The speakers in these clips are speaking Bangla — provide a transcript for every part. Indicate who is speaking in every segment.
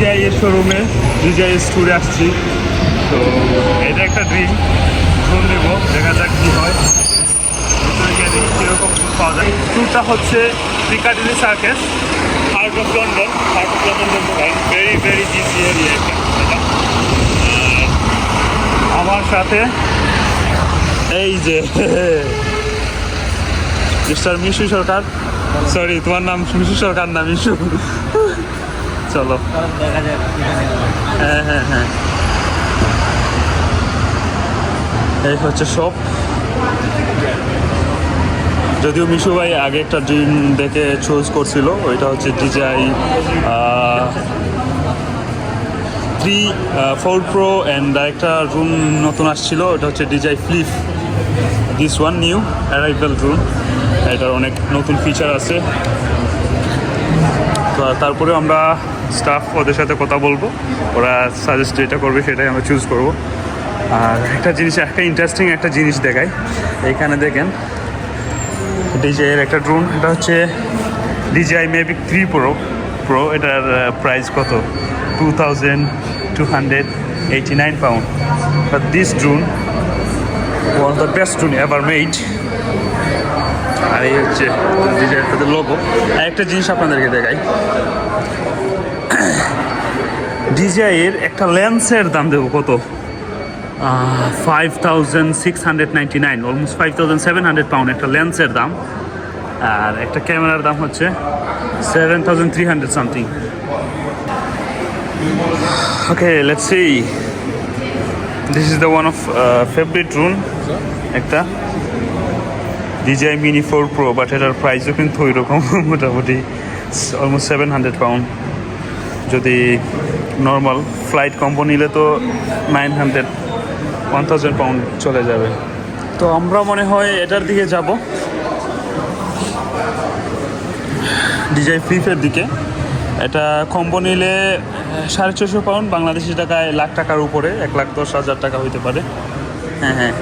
Speaker 1: DJI এর শোরুমে DJI স্টোরে আসছি। তো এটা একটা ড্রিম, ড্রোন নেবো, দেখা যাক কী হয়, ভিতরে গিয়ে দেখি কীরকম পাওয়া যায়। ট্যুরটা হচ্ছে Piccadilly circus, heart of London. Very very easy area এটা। আমার সাথে এই যে মিস্টার মিশু সরকার, সরি তোমার নাম মিশু সরকার না, মিশু। চলো, হ্যাঁ হ্যাঁ হ্যাঁ, এই হচ্ছে শপ। যদিও মিশু ভাই আগে একটা ড্রিম দেখে চুজ করছিল, ওইটা হচ্ছে DJI 3 Pro অ্যান্ড একটা ড্রোন নতুন আসছিল, ওটা হচ্ছে DJI Flip। This one knew arrival drone, এটার অনেক নতুন ফিচার আছে। তো তারপরেও আমরা স্টাফ ওদের সাথে কথা বলবো, ওরা সাজেস্ট যেটা করবে সেটাই আমরা চুজ করব। আর একটা জিনিস, একটা ইন্টারেস্টিং একটা জিনিস দেখাই, এইখানে দেখেন DJI এর একটা ড্রোন, এটা হচ্ছে DJI Mavic 3 Pro। এটার প্রাইস কত? 2289 pound। But this drone, one of the best drone ever made। আর এই হচ্ছে DJI এর লোগো। একটা জিনিস আপনাদেরকে দেখাই, DJI এর একটা লেন্সের দাম দেবো কত? 5699, অলমোস্ট 5700 পাউন্ড একটা লেন্সের দাম। আর একটা ক্যামেরার দাম হচ্ছে 7300 something. Okay, let's see. This is the one of favorite drone, একটা DJI Mini 4 Pro, বাট এটার প্রাইসও কিন্তু ওই রকম, মোটামুটি অলমোস্ট 700 পাউন্ড। যদি নর্মাল ফ্লাইট কম্বো নিলে তো 1000 পাউন্ড চলে যাবে। তো আমরা মনে হয় এটার দিকে যাব, DJI ফ্লিপের দিকে। এটা কম্বো নিলে 450 পাউন্ড, বাংলাদেশি টাকায় লাখ টাকার উপরে, 1,10,000 টাকা হইতে পারে। হ্যাঁ হ্যাঁ,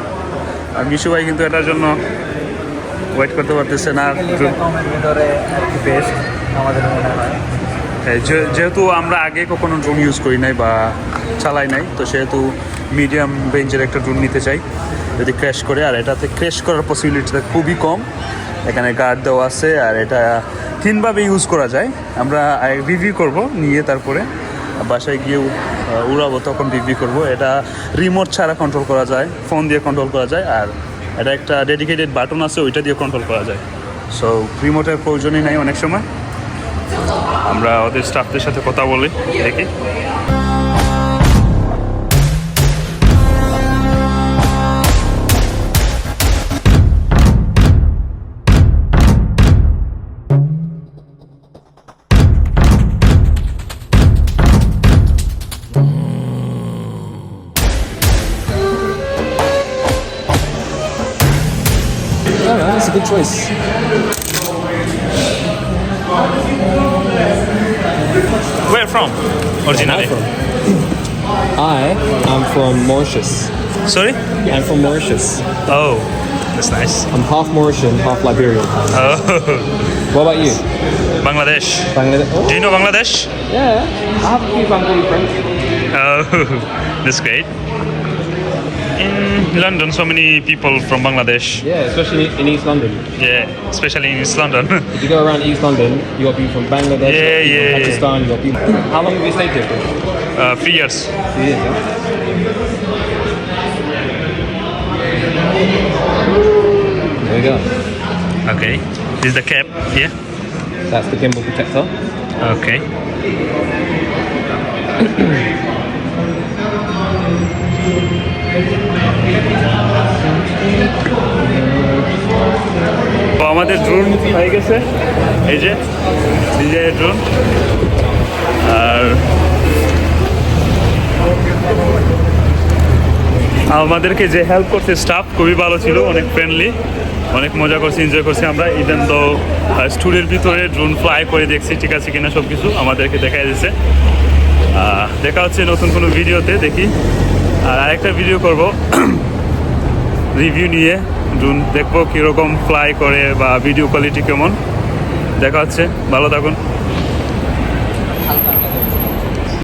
Speaker 1: আর মিশু ভাই কিন্তু এটার জন্য ওয়েট করতে পারতেছে না। যেহেতু আমরা আগে কখনো ড্রোন ইউজ করি নাই বা চালাই নাই, তো সেহেতু মিডিয়াম রেঞ্জের একটা ড্রোন নিতে চাই যদি ক্র্যাশ করে। আর এটাতে ক্র্যাশ করার পসিবিলিটিটা খুবই কম, এখানে গার্ড দেওয়া আছে, আর এটা 3ভাবে ইউজ করা যায়। আমরা রিভিউ করব, নিয়ে তারপরে বাসায় গিয়ে উড়াবো, তখন রিভিউ করব। এটা রিমোট ছাড়া কন্ট্রোল করা যায়, ফোন দিয়ে কন্ট্রোল করা যায়, আর এটা একটা ডেডিকেটেড বাটন আছে, ওইটা দিয়ে কন্ট্রোল করা যায়। সো রিমোটের প্রয়োজনই নাই অনেক সময়। আমরা ওদের স্টাফদের সাথে কথা বলি, দেখি।
Speaker 2: That's a good choice.
Speaker 1: Where from originally?
Speaker 2: I am from Mauritius.
Speaker 1: Sorry?
Speaker 2: I'm from Mauritius.
Speaker 1: Oh, that's nice.
Speaker 2: I'm half Mauritian, half Liberian.
Speaker 1: Oh,
Speaker 2: What about you?
Speaker 1: Bangladesh.
Speaker 2: Bangladesh? Oh,
Speaker 1: Do you know Bangladesh?
Speaker 2: yeah. I have a few Bengali friends.
Speaker 1: Oh, that's great. In London, so many people from Bangladesh.
Speaker 2: Yeah, especially in East London.
Speaker 1: Yeah, especially in East London.
Speaker 2: If you go around East London, you got people from Bangladesh,
Speaker 1: Yeah,
Speaker 2: you got people
Speaker 1: yeah,
Speaker 2: from Pakistan, you got people. How long have you stayed here for?
Speaker 1: 3 years.
Speaker 2: 2 years, yeah? There we go.
Speaker 1: Okay. This is the cap here.
Speaker 2: That's the gimbal protector.
Speaker 1: Okay. তো আমাদের ড্রোন হয়ে গেছে, এই যে DJI ড্রোন। আর আমাদেরকে যে হেল্প করছে স্টাফ খুবই ভালো ছিল, অনেক ফ্রেন্ডলি, অনেক মজা করছি, এনজয় করছি আমরা। ইভেন তো স্টুডিওর ভিতরে ড্রোন ফ্লাই করে দেখছি ঠিক আছে কিনা সব কিছু আমাদেরকে দেখাই দিচ্ছে। দেখা হচ্ছে নতুন কোনো ভিডিওতে, দেখি। আর আরেকটা ভিডিও করব রিভিউ নিয়ে, ড্রোন দেখবো কীরকম ফ্লাই করে বা ভিডিও কোয়ালিটি কেমন। দেখা হচ্ছে, ভালো থাকুন।